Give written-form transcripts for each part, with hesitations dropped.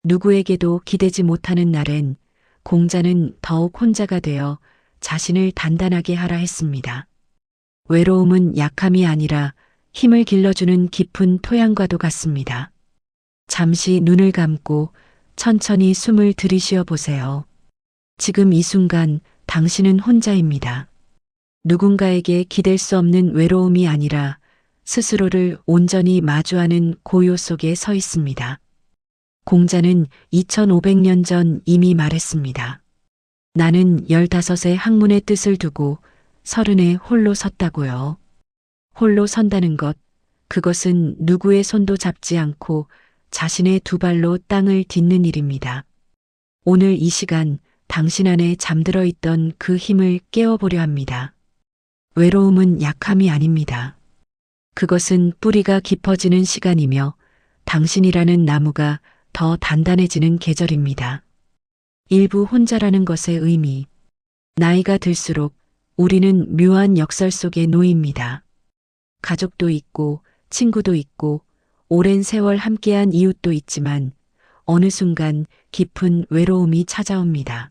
누구에게도 기대지 못하는 날엔 공자는 더욱 혼자가 되어 자신을 단단하게 하라 했습니다. 외로움은 약함이 아니라 힘을 길러주는 깊은 토양과도 같습니다. 잠시 눈을 감고 천천히 숨을 들이쉬어 보세요. 지금 이 순간 당신은 혼자입니다. 누군가에게 기댈 수 없는 외로움이 아니라 스스로를 온전히 마주하는 고요 속에 서 있습니다. 공자는 2500년 전 이미 말했습니다. 나는 15의 학문의 뜻을 두고 30에 홀로 섰다고요. 홀로 선다는 것, 그것은 누구의 손도 잡지 않고 자신의 두 발로 땅을 딛는 일입니다. 오늘 이 시간 당신 안에 잠들어 있던 그 힘을 깨워보려 합니다. 외로움은 약함이 아닙니다. 그것은 뿌리가 깊어지는 시간이며 당신이라는 나무가 더 단단해지는 계절입니다. 일부 혼자라는 것의 의미. 나이가 들수록 우리는 묘한 역설 속에 놓입니다. 가족도 있고 친구도 있고 오랜 세월 함께한 이웃도 있지만 어느 순간 깊은 외로움이 찾아옵니다.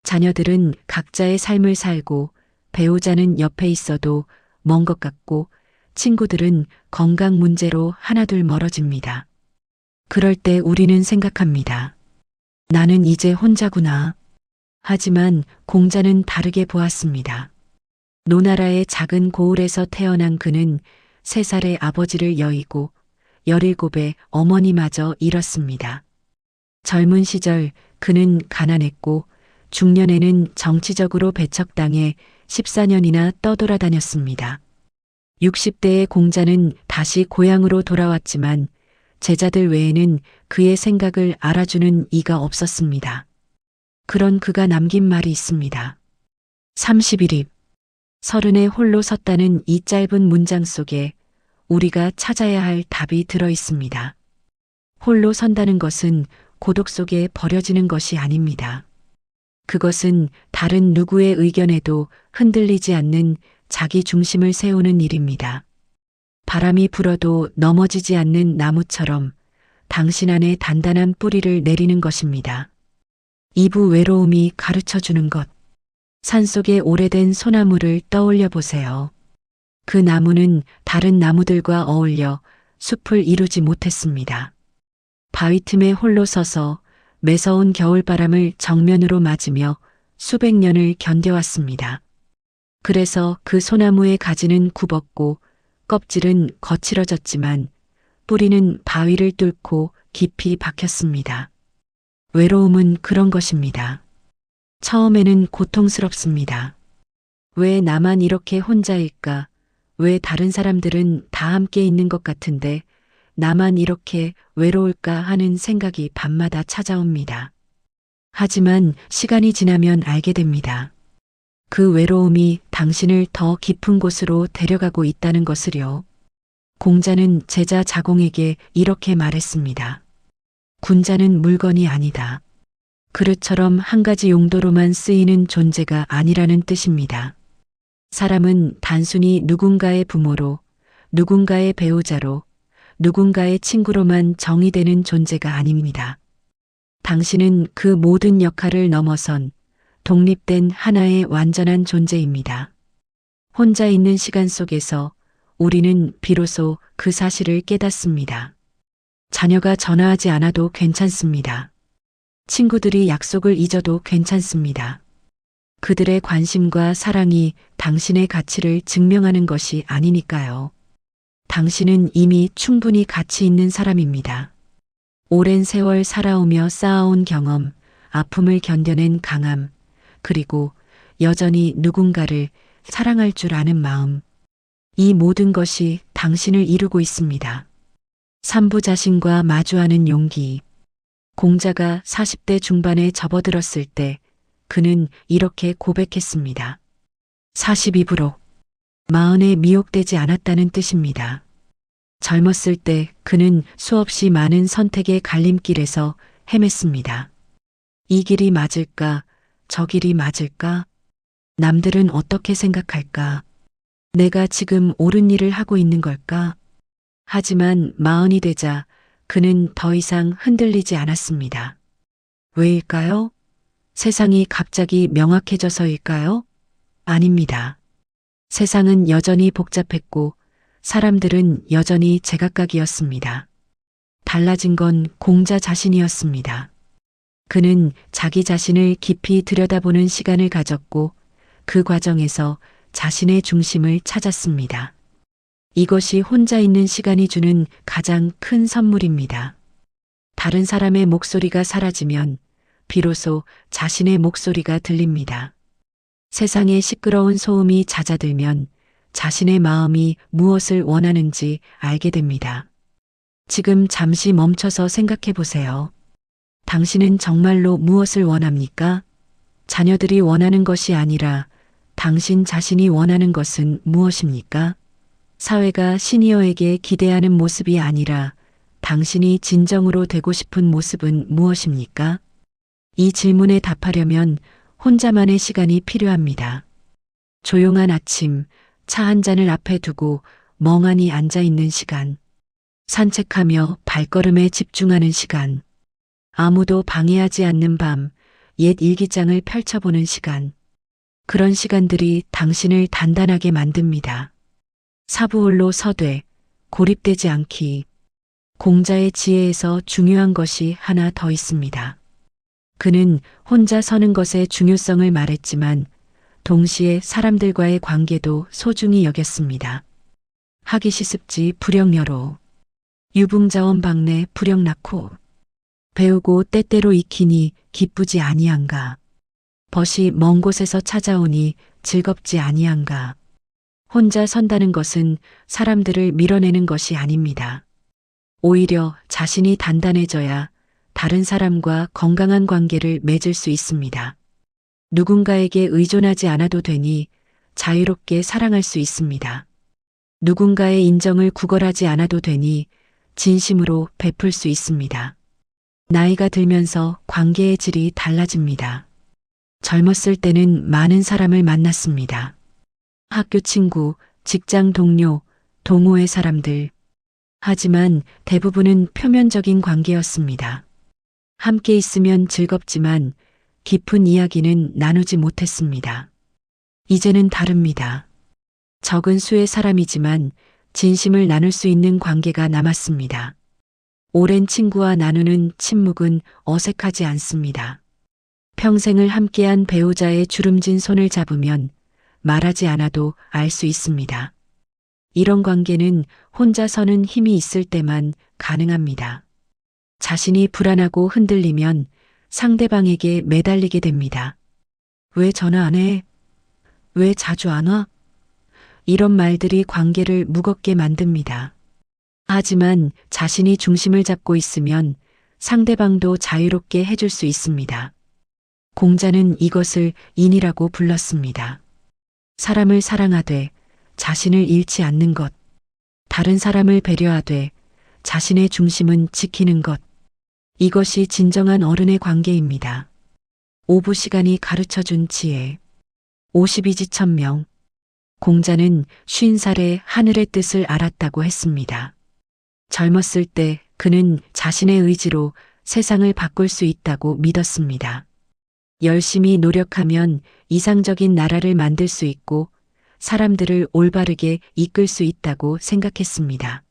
자녀들은 각자의 삶을 살고 배우자는 옆에 있어도 먼 것 같고 친구들은 건강 문제로 하나둘 멀어집니다. 그럴 때 우리는 생각합니다. 나는 이제 혼자구나. 하지만 공자는 다르게 보았습니다. 노나라의 작은 고을에서 태어난 그는 3살의 아버지를 여의고 17의 어머니마저 잃었습니다. 젊은 시절 그는 가난했고 중년에는 정치적으로 배척당해 14년이나 떠돌아다녔습니다. 60대의 공자는 다시 고향으로 돌아왔지만 제자들 외에는 그의 생각을 알아주는 이가 없었습니다. 그런 그가 남긴 말이 있습니다. 31입. 30에 홀로 섰다는 이 짧은 문장 속에 우리가 찾아야 할 답이 들어 있습니다. 홀로 선다는 것은 고독 속에 버려지는 것이 아닙니다. 그것은 다른 누구의 의견에도 흔들리지 않는 자기 중심을 세우는 일입니다. 바람이 불어도 넘어지지 않는 나무처럼 당신 안에 단단한 뿌리를 내리는 것입니다. 이부 외로움이 가르쳐 주는 것. 산속의 오래된 소나무를 떠올려 보세요. 그 나무는 다른 나무들과 어울려 숲을 이루지 못했습니다. 바위 틈에 홀로 서서 매서운 겨울바람을 정면으로 맞으며 수백 년을 견뎌왔습니다. 그래서 그 소나무의 가지는 굽었고 껍질은 거칠어졌지만 뿌리는 바위를 뚫고 깊이 박혔습니다. 외로움은 그런 것입니다. 처음에는 고통스럽습니다. 왜 나만 이렇게 혼자일까? 왜 다른 사람들은 다 함께 있는 것 같은데 나만 이렇게 외로울까 하는 생각이 밤마다 찾아옵니다. 하지만 시간이 지나면 알게 됩니다. 그 외로움이 당신을 더 깊은 곳으로 데려가고 있다는 것을요. 공자는 제자 자공에게 이렇게 말했습니다. 군자는 물건이 아니다. 그릇처럼 한 가지 용도로만 쓰이는 존재가 아니라는 뜻입니다. 사람은 단순히 누군가의 부모로, 누군가의 배우자로, 누군가의 친구로만 정의되는 존재가 아닙니다. 당신은 그 모든 역할을 넘어선 독립된 하나의 완전한 존재입니다. 혼자 있는 시간 속에서 우리는 비로소 그 사실을 깨닫습니다. 자녀가 전화하지 않아도 괜찮습니다. 친구들이 약속을 잊어도 괜찮습니다. 그들의 관심과 사랑이 당신의 가치를 증명하는 것이 아니니까요. 당신은 이미 충분히 가치 있는 사람입니다. 오랜 세월 살아오며 쌓아온 경험, 아픔을 견뎌낸 강함, 그리고 여전히 누군가를 사랑할 줄 아는 마음. 이 모든 것이 당신을 이루고 있습니다. 산부 자신과 마주하는 용기. 공자가 40대 중반에 접어들었을 때 그는 이렇게 고백했습니다. 42부록. 마흔에 미혹되지 않았다는 뜻입니다. 젊었을 때 그는 수없이 많은 선택의 갈림길에서 헤맸습니다. 이 길이 맞을까? 저 길이 맞을까? 남들은 어떻게 생각할까? 내가 지금 옳은 일을 하고 있는 걸까? 하지만 마흔이 되자 그는 더 이상 흔들리지 않았습니다. 왜일까요? 세상이 갑자기 명확해져서일까요? 아닙니다. 세상은 여전히 복잡했고 사람들은 여전히 제각각이었습니다. 달라진 건 공자 자신이었습니다. 그는 자기 자신을 깊이 들여다보는 시간을 가졌고 그 과정에서 자신의 중심을 찾았습니다. 이것이 혼자 있는 시간이 주는 가장 큰 선물입니다. 다른 사람의 목소리가 사라지면 비로소 자신의 목소리가 들립니다. 세상의 시끄러운 소음이 잦아들면 자신의 마음이 무엇을 원하는지 알게 됩니다. 지금 잠시 멈춰서 생각해 보세요. 당신은 정말로 무엇을 원합니까? 자녀들이 원하는 것이 아니라 당신 자신이 원하는 것은 무엇입니까? 사회가 시니어에게 기대하는 모습이 아니라 당신이 진정으로 되고 싶은 모습은 무엇입니까? 이 질문에 답하려면 혼자만의 시간이 필요합니다. 조용한 아침, 차 한 잔을 앞에 두고 멍하니 앉아 있는 시간, 산책하며 발걸음에 집중하는 시간, 아무도 방해하지 않는 밤, 옛 일기장을 펼쳐보는 시간. 그런 시간들이 당신을 단단하게 만듭니다. 사부홀로 서되 고립되지 않기. 공자의 지혜에서 중요한 것이 하나 더 있습니다. 그는 혼자 서는 것의 중요성을 말했지만 동시에 사람들과의 관계도 소중히 여겼습니다. 하기시습지 불영여로 유붕자원 박내 불영낙호 배우고 때때로 익히니 기쁘지 아니한가. 벗이 먼 곳에서 찾아오니 즐겁지 아니한가. 혼자 선다는 것은 사람들을 밀어내는 것이 아닙니다. 오히려 자신이 단단해져야 다른 사람과 건강한 관계를 맺을 수 있습니다. 누군가에게 의존하지 않아도 되니 자유롭게 사랑할 수 있습니다. 누군가의 인정을 구걸하지 않아도 되니 진심으로 베풀 수 있습니다. 나이가 들면서 관계의 질이 달라집니다. 젊었을 때는 많은 사람을 만났습니다. 학교 친구, 직장 동료, 동호회 사람들. 하지만 대부분은 표면적인 관계였습니다. 함께 있으면 즐겁지만 깊은 이야기는 나누지 못했습니다. 이제는 다릅니다. 적은 수의 사람이지만 진심을 나눌 수 있는 관계가 남았습니다. 오랜 친구와 나누는 침묵은 어색하지 않습니다. 평생을 함께한 배우자의 주름진 손을 잡으면 말하지 않아도 알 수 있습니다. 이런 관계는 혼자 서는 힘이 있을 때만 가능합니다. 자신이 불안하고 흔들리면 상대방에게 매달리게 됩니다. 왜 전화 안 해? 왜 자주 안 와? 이런 말들이 관계를 무겁게 만듭니다. 하지만 자신이 중심을 잡고 있으면 상대방도 자유롭게 해줄 수 있습니다. 공자는 이것을 인이라고 불렀습니다. 사람을 사랑하되 자신을 잃지 않는 것, 다른 사람을 배려하되 자신의 중심은 지키는 것, 이것이 진정한 어른의 관계입니다. 오부 시간이 가르쳐준 지혜. 52지천명. 공자는 50살에 하늘의 뜻을 알았다고 했습니다. 젊었을 때 그는 자신의 의지로 세상을 바꿀 수 있다고 믿었습니다. 열심히 노력하면 이상적인 나라를 만들 수 있고 사람들을 올바르게 이끌 수 있다고 생각했습니다.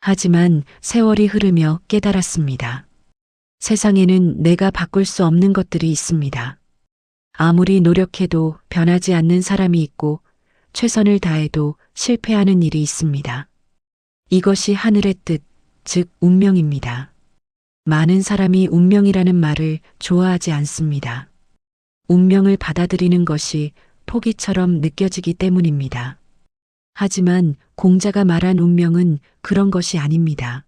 하지만 세월이 흐르며 깨달았습니다. 세상에는 내가 바꿀 수 없는 것들이 있습니다. 아무리 노력해도 변하지 않는 사람이 있고 최선을 다해도 실패하는 일이 있습니다. 이것이 하늘의 뜻, 즉 운명입니다. 많은 사람이 운명이라는 말을 좋아하지 않습니다. 운명을 받아들이는 것이 포기처럼 느껴지기 때문입니다. 하지만 공자가 말한 운명은 그런 것이 아닙니다.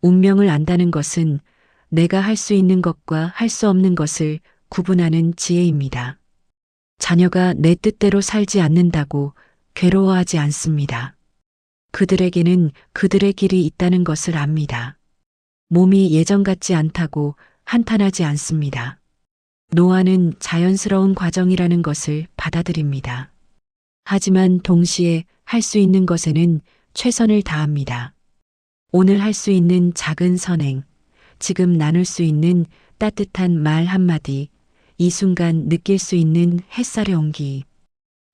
운명을 안다는 것은 내가 할 수 있는 것과 할 수 없는 것을 구분하는 지혜입니다. 자녀가 내 뜻대로 살지 않는다고 괴로워하지 않습니다. 그들에게는 그들의 길이 있다는 것을 압니다. 몸이 예전 같지 않다고 한탄하지 않습니다. 노화는 자연스러운 과정이라는 것을 받아들입니다. 하지만 동시에 할 수 있는 것에는 최선을 다합니다. 오늘 할 수 있는 작은 선행, 지금 나눌 수 있는 따뜻한 말 한마디, 이 순간 느낄 수 있는 햇살의 온기,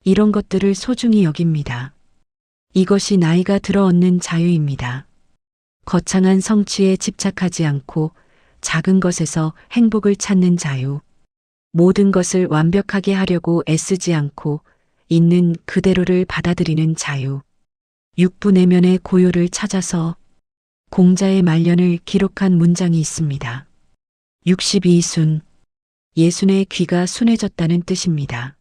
이런 것들을 소중히 여깁니다. 이것이 나이가 들어 얻는 자유입니다. 거창한 성취에 집착하지 않고 작은 것에서 행복을 찾는 자유. 모든 것을 완벽하게 하려고 애쓰지 않고 있는 그대로를 받아들이는 자유. 육부 내면의 고요를 찾아서 공자의 말년을 기록한 문장이 있습니다. 62순. 예순의 귀가 순해졌다는 뜻입니다.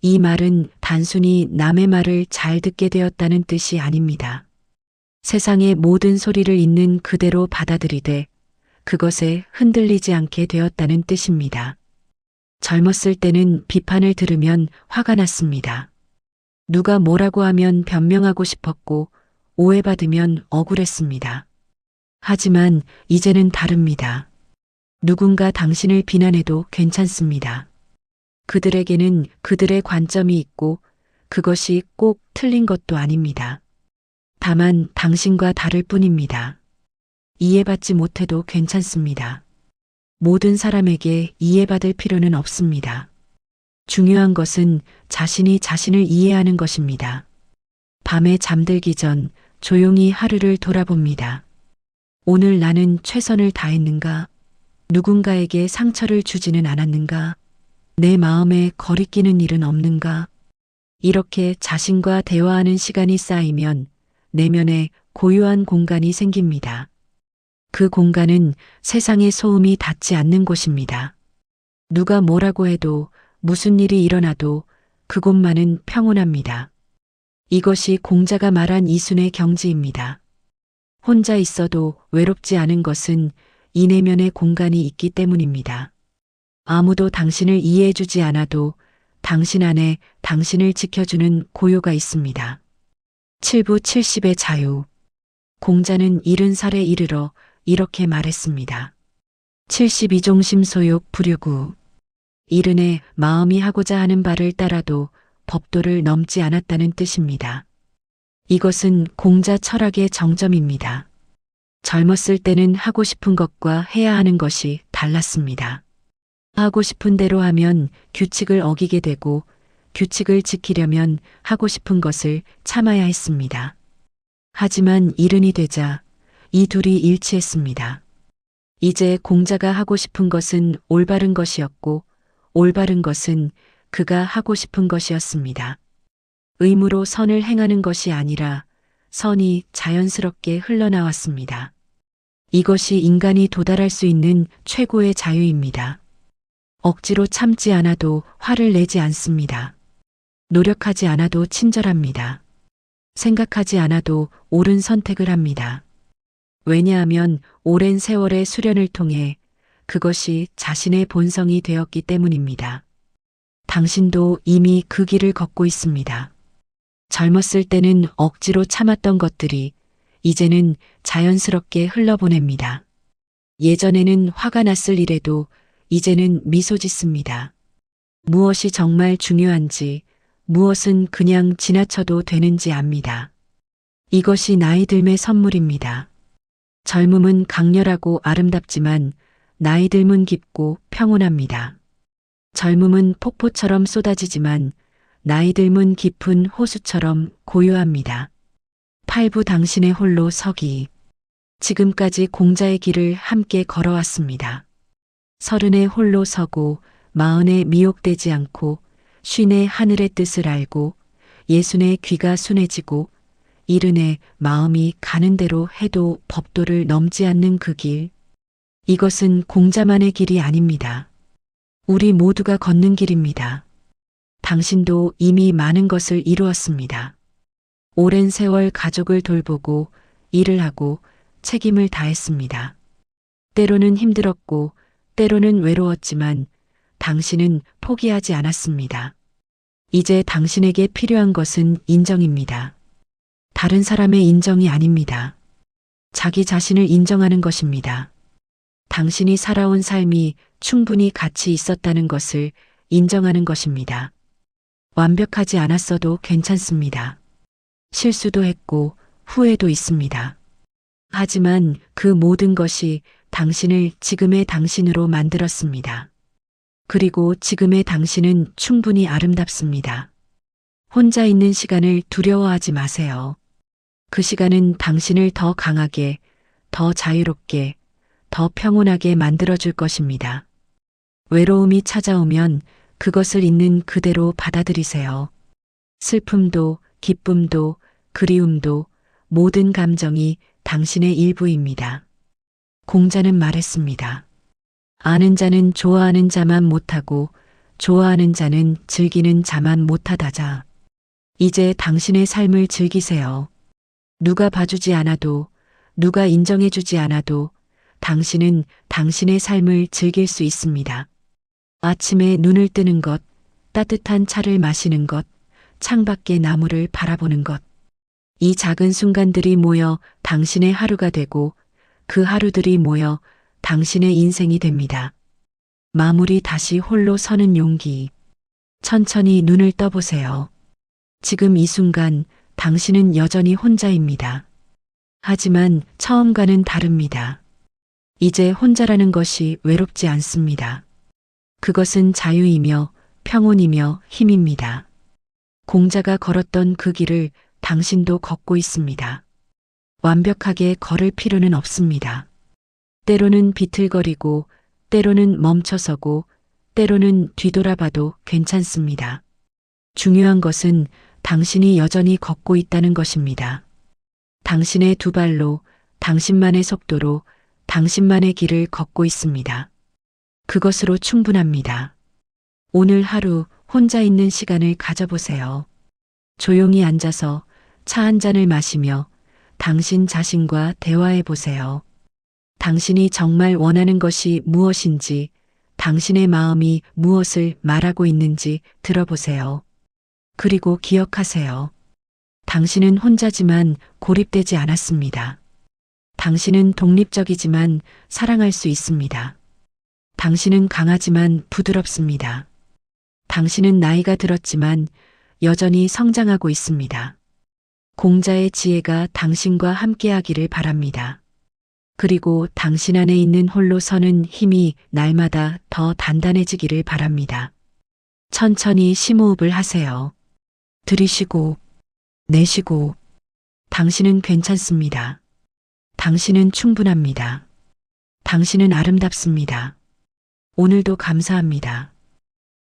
이 말은 단순히 남의 말을 잘 듣게 되었다는 뜻이 아닙니다. 세상의 모든 소리를 있는 그대로 받아들이되 그것에 흔들리지 않게 되었다는 뜻입니다. 젊었을 때는 비판을 들으면 화가 났습니다. 누가 뭐라고 하면 변명하고 싶었고 오해받으면 억울했습니다. 하지만 이제는 다릅니다. 누군가 당신을 비난해도 괜찮습니다. 그들에게는 그들의 관점이 있고 그것이 꼭 틀린 것도 아닙니다. 다만 당신과 다를 뿐입니다. 이해받지 못해도 괜찮습니다. 모든 사람에게 이해받을 필요는 없습니다. 중요한 것은 자신이 자신을 이해하는 것입니다. 밤에 잠들기 전 조용히 하루를 돌아봅니다. 오늘 나는 최선을 다했는가? 누군가에게 상처를 주지는 않았는가? 내 마음에 거리끼는 일은 없는가? 이렇게 자신과 대화하는 시간이 쌓이면 내면에 고요한 공간이 생깁니다. 그 공간은 세상의 소음이 닿지 않는 곳입니다. 누가 뭐라고 해도 무슨 일이 일어나도 그곳만은 평온합니다. 이것이 공자가 말한 이순의 경지입니다. 혼자 있어도 외롭지 않은 것은 이 내면의 공간이 있기 때문입니다. 아무도 당신을 이해해주지 않아도 당신 안에 당신을 지켜주는 고요가 있습니다. 7부 70의 자유. 공자는 70살에 이르러 이렇게 말했습니다. 72종심 소욕 불유구. 이른에 마음이 하고자 하는 바를 따라도 법도를 넘지 않았다는 뜻입니다. 이것은 공자 철학의 정점입니다. 젊었을 때는 하고 싶은 것과 해야 하는 것이 달랐습니다. 하고 싶은 대로 하면 규칙을 어기게 되고 규칙을 지키려면 하고 싶은 것을 참아야 했습니다. 하지만 이른이 되자 이 둘이 일치했습니다. 이제 공자가 하고 싶은 것은 올바른 것이었고 올바른 것은 그가 하고 싶은 것이었습니다. 의무로 선을 행하는 것이 아니라 선이 자연스럽게 흘러나왔습니다. 이것이 인간이 도달할 수 있는 최고의 자유입니다. 억지로 참지 않아도 화를 내지 않습니다. 노력하지 않아도 친절합니다. 생각하지 않아도 옳은 선택을 합니다. 왜냐하면 오랜 세월의 수련을 통해 그것이 자신의 본성이 되었기 때문입니다. 당신도 이미 그 길을 걷고 있습니다. 젊었을 때는 억지로 참았던 것들이 이제는 자연스럽게 흘러보냅니다. 예전에는 화가 났을 일에도 이제는 미소 짓습니다. 무엇이 정말 중요한지, 무엇은 그냥 지나쳐도 되는지 압니다. 이것이 나이 듦의 선물입니다. 젊음은 강렬하고 아름답지만 나이 듦은 깊고 평온합니다. 젊음은 폭포처럼 쏟아지지만 나이 듦은 깊은 호수처럼 고요합니다. 8부 당신의 홀로 서기. 지금까지 공자의 길을 함께 걸어왔습니다. 30에 홀로 서고 40에 미혹되지 않고 50에 하늘의 뜻을 알고 60에 귀가 순해지고 70에 마음이 가는 대로 해도 법도를 넘지 않는 그 길. 이것은 공자만의 길이 아닙니다. 우리 모두가 걷는 길입니다. 당신도 이미 많은 것을 이루었습니다. 오랜 세월 가족을 돌보고 일을 하고 책임을 다했습니다. 때로는 힘들었고 때로는 외로웠지만 당신은 포기하지 않았습니다. 이제 당신에게 필요한 것은 인정입니다. 다른 사람의 인정이 아닙니다. 자기 자신을 인정하는 것입니다. 당신이 살아온 삶이 충분히 가치 있었다는 것을 인정하는 것입니다. 완벽하지 않았어도 괜찮습니다. 실수도 했고 후회도 있습니다. 하지만 그 모든 것이 당신을 지금의 당신으로 만들었습니다. 그리고 지금의 당신은 충분히 아름답습니다. 혼자 있는 시간을 두려워하지 마세요. 그 시간은 당신을 더 강하게, 더 자유롭게, 더 평온하게 만들어줄 것입니다. 외로움이 찾아오면 그것을 있는 그대로 받아들이세요. 슬픔도, 기쁨도, 그리움도, 모든 감정이 당신의 일부입니다. 공자는 말했습니다. 아는 자는 좋아하는 자만 못하고 좋아하는 자는 즐기는 자만 못하다자. 이제 당신의 삶을 즐기세요. 누가 봐주지 않아도, 누가 인정해주지 않아도 당신은 당신의 삶을 즐길 수 있습니다. 아침에 눈을 뜨는 것, 따뜻한 차를 마시는 것, 창밖의 나무를 바라보는 것. 이 작은 순간들이 모여 당신의 하루가 되고 그 하루들이 모여 당신의 인생이 됩니다. 마무리 다시 홀로 서는 용기. 천천히 눈을 떠보세요. 지금 이 순간 당신은 여전히 혼자입니다. 하지만 처음과는 다릅니다. 이제 혼자라는 것이 외롭지 않습니다. 그것은 자유이며 평온이며 힘입니다. 공자가 걸었던 그 길을 당신도 걷고 있습니다. 완벽하게 걸을 필요는 없습니다. 때로는 비틀거리고, 때로는 멈춰서고, 때로는 뒤돌아봐도 괜찮습니다. 중요한 것은 당신이 여전히 걷고 있다는 것입니다. 당신의 두 발로, 당신만의 속도로, 당신만의 길을 걷고 있습니다. 그것으로 충분합니다. 오늘 하루 혼자 있는 시간을 가져보세요. 조용히 앉아서 차 한 잔을 마시며 당신 자신과 대화해 보세요. 당신이 정말 원하는 것이 무엇인지, 당신의 마음이 무엇을 말하고 있는지 들어보세요. 그리고 기억하세요. 당신은 혼자지만 고립되지 않았습니다. 당신은 독립적이지만 사랑할 수 있습니다. 당신은 강하지만 부드럽습니다. 당신은 나이가 들었지만 여전히 성장하고 있습니다. 공자의 지혜가 당신과 함께하기를 바랍니다. 그리고 당신 안에 있는 홀로 서는 힘이 날마다 더 단단해지기를 바랍니다. 천천히 심호흡을 하세요. 들이쉬고, 내쉬고, 당신은 괜찮습니다. 당신은 충분합니다. 당신은 아름답습니다. 오늘도 감사합니다.